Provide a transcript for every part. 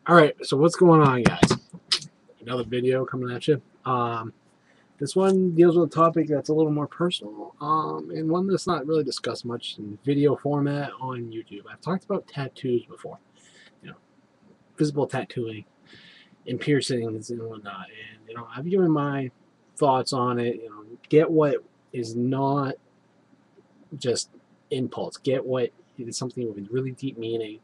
Alright, so what's going on, guys? Another video coming at you. This one deals with a topic that's a little more personal, and one that's not really discussed much in video format on YouTube. I've talked about tattoos before, you know, visible tattooing and piercings and whatnot, and I've given my thoughts on it. Get what is not just impulse. Get what is something with really deep meaning.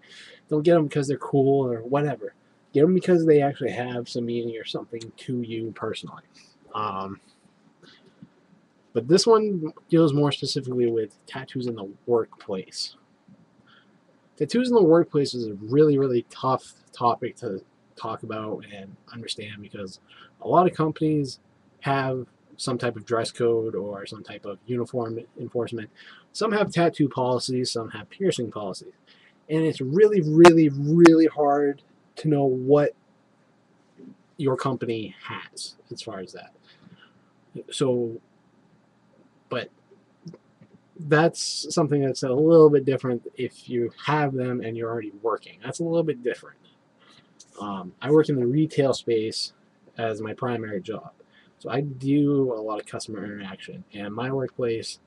Don't get them because they're cool or whatever. Get them because they actually have some meaning or something to you personally. But this one deals more specifically with tattoos in the workplace. Tattoos in the workplace is a really, really tough topic to talk about and understand because a lot of companies have some type of dress code or some type of uniform enforcement. Some have tattoo policies, some have piercing policies. And it's really, really, really hard to know what your company has as far as that. So, but that's something that's a little bit different if you have them and you're already working. That's a little bit different. I work in the retail space as my primary job. So I do a lot of customer interaction. And my workplace,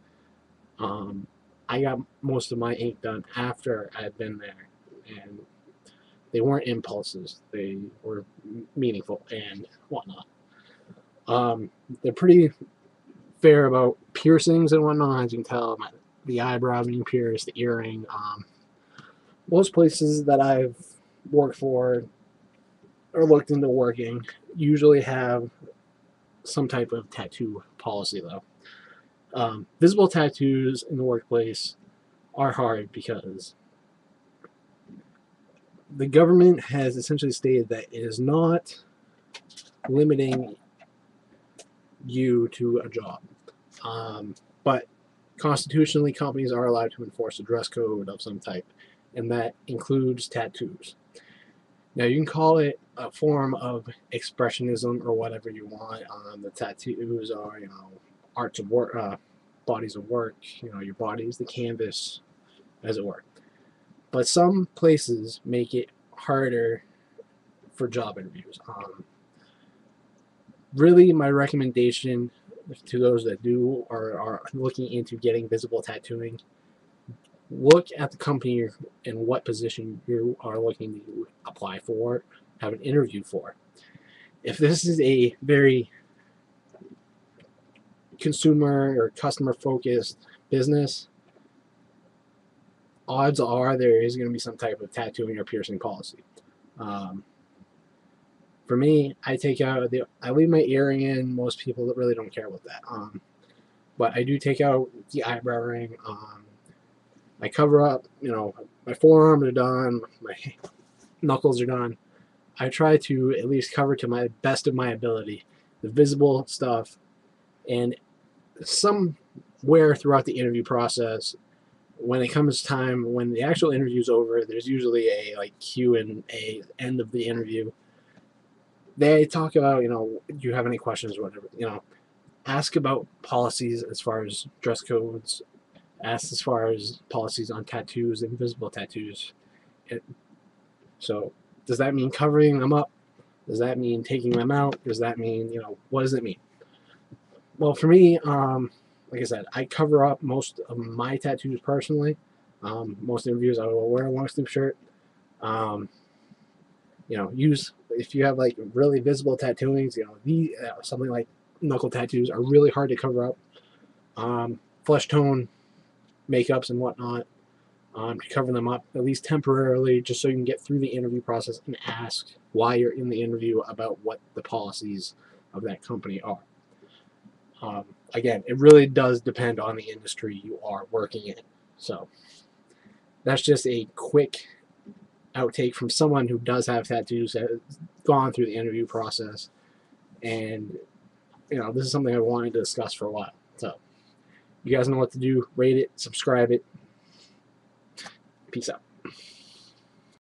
I got most of my ink done after I'd been there. And they weren't impulses. They were meaningful and whatnot. They're pretty fair about piercings and whatnot. As you can tell, the eyebrow being pierced, the earring. Most places that I've worked for or looked into working usually have some type of tattoo policy, though. Visible tattoos in the workplace are hard because the government has essentially stated that it is not limiting you to a job. But constitutionally, companies are allowed to enforce a dress code of some type, and that includes tattoos. Now, you can call it a form of expressionism or whatever you want. The tattoos are, arts of work, bodies of work. Your body is the canvas, as it were. But some places make it harder for job interviews. Really, my recommendation to those that do or are looking into getting visible tattooing, look at the company and what position you are looking to apply for, have an interview for. If this is a very consumer or customer focused business, odds are there is going to be some type of tattooing or piercing policy. For me, I leave my earring in. Most people really don't care about that. But I do take out the eyebrow ring. I cover up, my forearms are done, my knuckles are done. I try to at least cover to my best of my ability the visible stuff, and somewhere throughout the interview process, when it comes time, when the actual interview is over, there's usually a Q&A end of the interview. They talk about, do you have any questions or whatever, ask about policies as far as dress codes, ask as far as policies on tattoos, invisible tattoos. So does that mean covering them up? Does that mean taking them out? Does that mean, what does it mean? Well, for me, like I said, I cover up most of my tattoos personally. Most interviews I will wear a long sleeve shirt. If you have really visible tattooings, something like knuckle tattoos are really hard to cover up. Flesh tone makeups and whatnot, to cover them up at least temporarily, just so you can get through the interview process and ask why you're in the interview about what the policies of that company are. Again, it really does depend on the industry you are working in. So that's just a quick outtake from someone who does have tattoos, that has gone through the interview process, and this is something I wanted to discuss for a while. So you guys know what to do. Rate it, subscribe it. Peace out.